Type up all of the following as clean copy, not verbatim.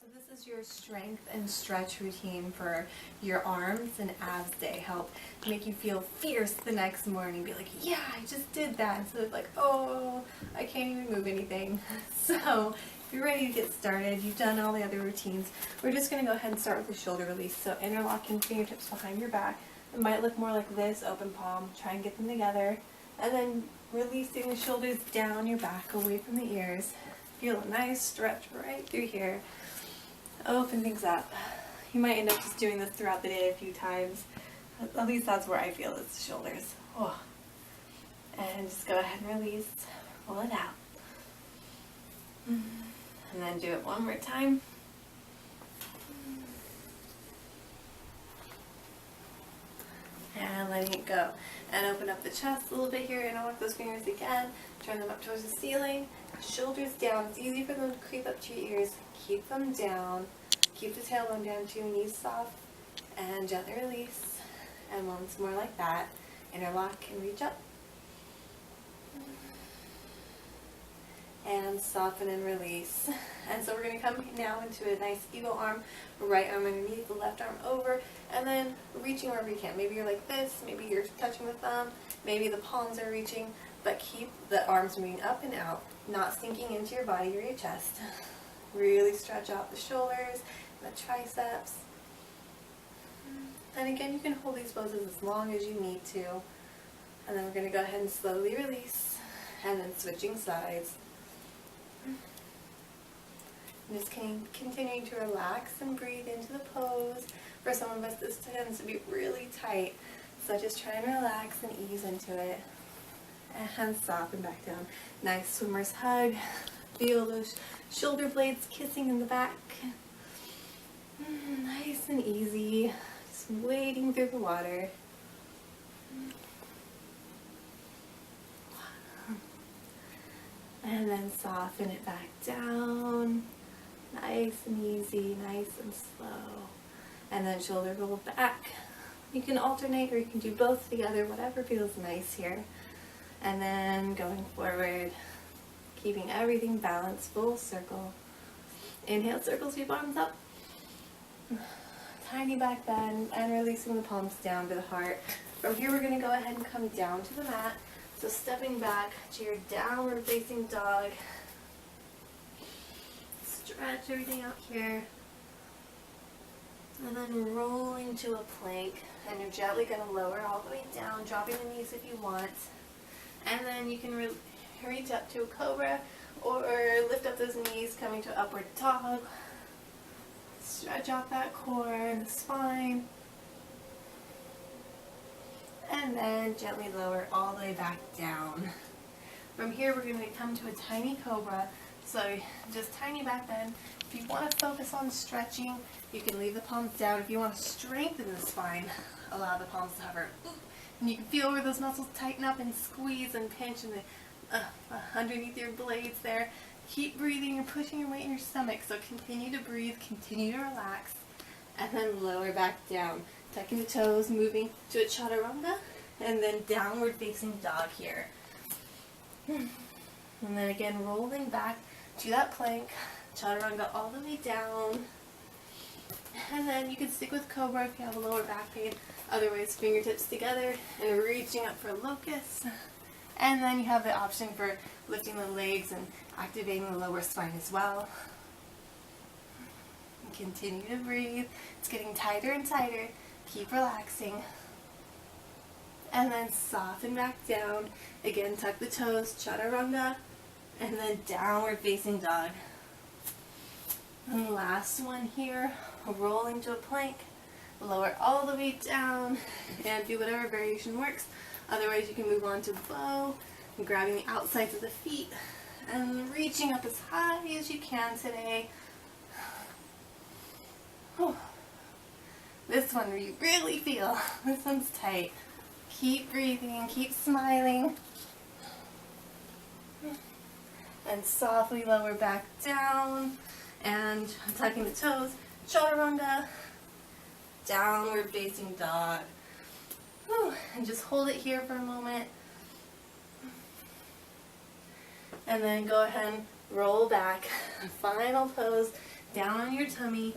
So this is your strength and stretch routine for your arms and abs day. Help make you feel fierce the next morning. Be like, yeah, I just did that. Instead of like, oh, I can't even move anything. So if you're ready to get started, you've done all the other routines, we're just going to go ahead and start with the shoulder release. So interlocking fingertips behind your back. It might look more like this, open palm. Try and get them together. And then releasing the shoulders down your back, away from the ears. Feel a nice stretch right through here. Open things up. You might end up just doing this throughout the day a few times. At least that's where I feel it's the shoulders. Oh. And just go ahead and release. Pull it out. And then do it one more time. And letting it go. And open up the chest a little bit here. Interlock those fingers again. Turn them up towards the ceiling. Shoulders down. It's easy for them to creep up to your ears. Keep them down. Keep the tailbone down too. Knees soft. And gently release. And once more like that. Interlock and reach up. And soften and release. And so we're going to come now into a nice eagle arm. Right arm underneath, the left arm over. And then reaching wherever you can. Maybe you're like this. Maybe you're touching the thumb. Maybe the palms are reaching. But keep the arms moving up and out. Not sinking into your body or your chest. Really stretch out the shoulders, the triceps. And again, you can hold these poses as long as you need to. And then we're going to go ahead and slowly release. And then switching sides. And just continuing to relax and breathe into the pose. For some of us, this tends to be really tight. So just try and relax and ease into it. And soften back down. Nice swimmer's hug. Feel those shoulder blades kissing in the back. Nice and easy. Just wading through the water. And then soften it back down. Nice and easy, nice and slow. And then shoulder roll back. You can alternate or you can do both together, whatever feels nice here. And then going forward, keeping everything balanced, full circle. Inhale, circle, sweep arms up. Tiny back bend and releasing the palms down to the heart. From here we're going to go ahead and come down to the mat. So stepping back to your downward facing dog. Stretch everything out here. And then rolling to a plank. And you're gently going to lower all the way down, dropping the knees if you want. And then you can reach up to a cobra or lift up those knees, coming to upward dog. Stretch out that core and the spine. And then gently lower all the way back down. From here we're going to come to a tiny cobra. So just tiny back bend. If you want to focus on stretching, you can leave the palms down. If you want to strengthen the spine, allow the palms to hover. And you can feel where those muscles tighten up and squeeze and pinch in the, underneath your blades there. Keep breathing. You're pushing your weight in your stomach. So continue to breathe. Continue to relax. And then lower back down. Tucking the toes, moving to a chaturanga. And then downward facing dog here. And then again, rolling back to that plank. Chaturanga all the way down. And then you can stick with cobra if you have a lower back pain. Otherwise, fingertips together and reaching up for locust. And then you have the option for lifting the legs and activating the lower spine as well. And continue to breathe. It's getting tighter and tighter. Keep relaxing. And then soften back down. Again, tuck the toes, chaturanga. And then downward facing dog. And the last one here, roll into a plank, lower all the way down, and do whatever variation works. Otherwise, you can move on to bow, and grabbing the outsides of the feet, and reaching up as high as you can today. Whew. This one you really feel. This one's tight. Keep breathing, keep smiling. And softly lower back down. And tucking the toes, chaturanga, downward facing dog. Whew. And just hold it here for a moment. And then go ahead and roll back. Final pose. down on your tummy,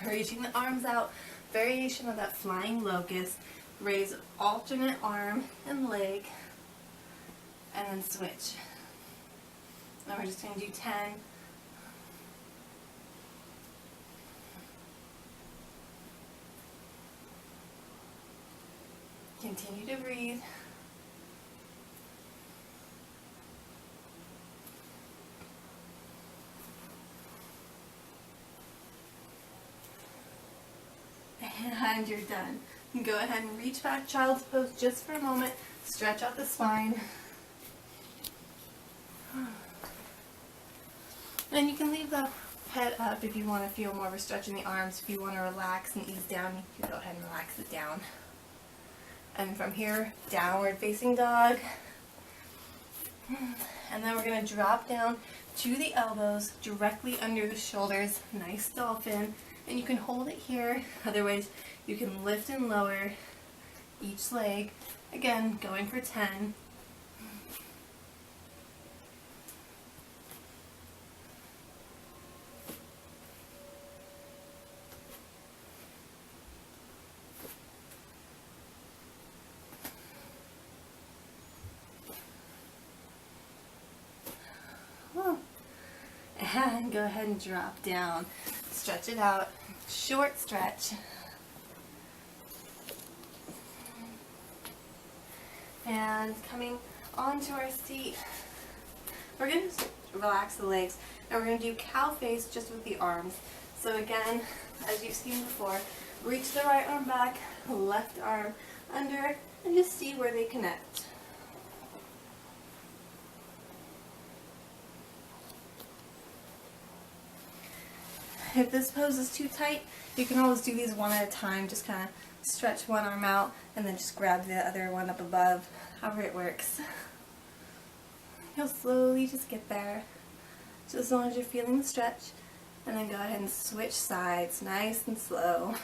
reaching the arms out, variation of that flying locust. Raise alternate arm and leg, and then switch. Now we're just going to do 10. Continue to breathe. And you're done. Go ahead and reach back, child's pose, just for a moment. Stretch out the spine. And you can leave the head up if you want to feel more of a stretch in the arms. If you want to relax and ease down, you can go ahead and relax it down. And from here, downward facing dog. And then we're going to drop down to the elbows, directly under the shoulders. Nice dolphin. And you can hold it here. Otherwise, you can lift and lower each leg. Again, going for 10. And go ahead and drop down. Stretch it out. Short stretch. And coming onto our seat, we're going to relax the legs. And we're going to do cow face just with the arms. So again, as you've seen before, reach the right arm back, left arm under, and just see where they connect. If this pose is too tight, you can always do these one at a time. Just kind of stretch one arm out and then just grab the other one up above, however it works. You'll slowly just get there, just as long as you're feeling the stretch. And then go ahead and switch sides, nice and slow.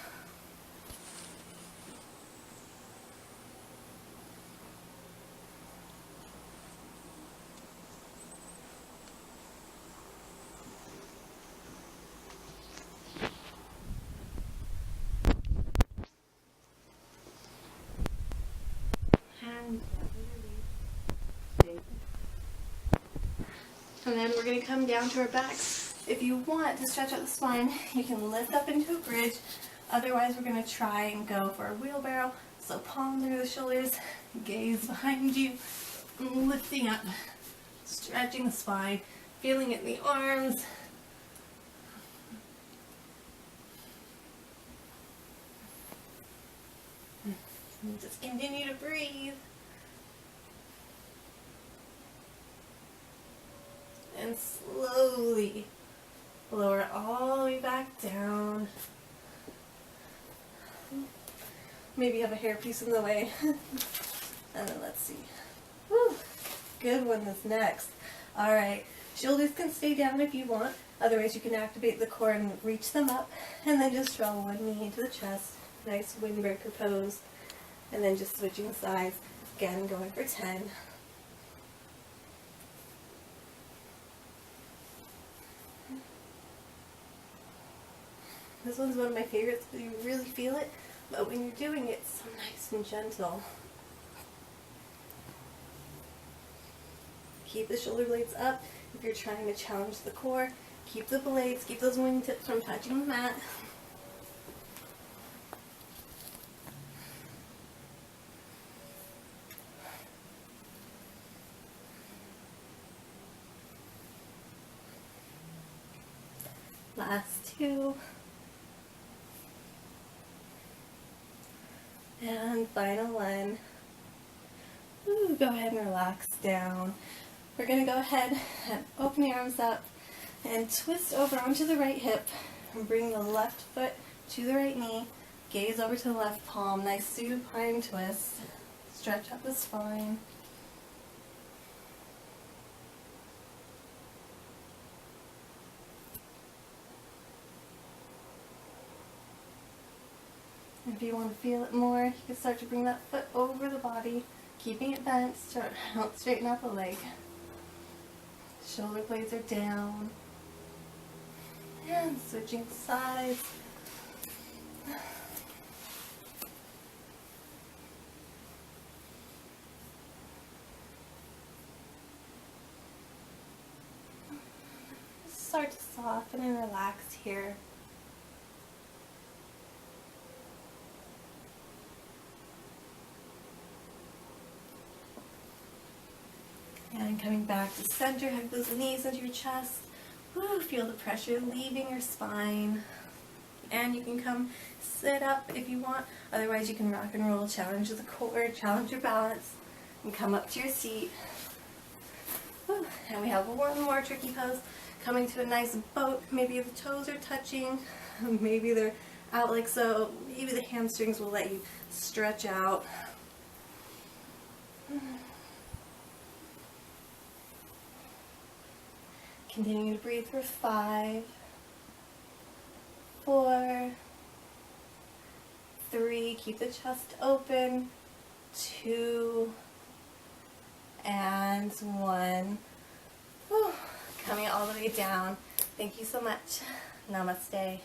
And then we're going to come down to our backs. If you want to stretch out the spine, you can lift up into a bridge. Otherwise, we're going to try and go for a wheelbarrow. So palms under the shoulders, gaze behind you, lifting up, stretching the spine, feeling it in the arms. And just continue to breathe. And slowly lower all the way back down. Maybe you have a hairpiece in the way. And then let's see. Woo, good one is next. Alright, shoulders can stay down if you want. Otherwise you can activate the core and reach them up. And then just draw one knee into the chest. Nice windbreaker pose. And then just switching sides. Again, going for 10. This one's one of my favorites because you really feel it, but when you're doing it, it's so nice and gentle. Keep the shoulder blades up if you're trying to challenge the core. Keep the blades, keep those wingtips from touching the mat. Last two. And final one. Ooh, go ahead and relax down. We're going to go ahead and open the arms up and twist over onto the right hip and bring the left foot to the right knee. Gaze over to the left palm. Nice supine twist. Stretch out the spine. If you want to feel it more, you can start to bring that foot over the body, keeping it bent. Don't straighten out the leg. Shoulder blades are down. And switching sides. Start to soften and relax here. And coming back to center, hug those knees into your chest. Woo, feel the pressure leaving your spine. And you can come sit up if you want. Otherwise, you can rock and roll, challenge the core, challenge your balance, and come up to your seat. Woo. And we have one more tricky pose. Coming to a nice boat. Maybe the toes are touching. Maybe they're out like so. Maybe the hamstrings will let you stretch out. Continue to breathe for 5, 4, 3, keep the chest open, 2, and 1. Whew. Coming all the way down. Thank you so much. Namaste.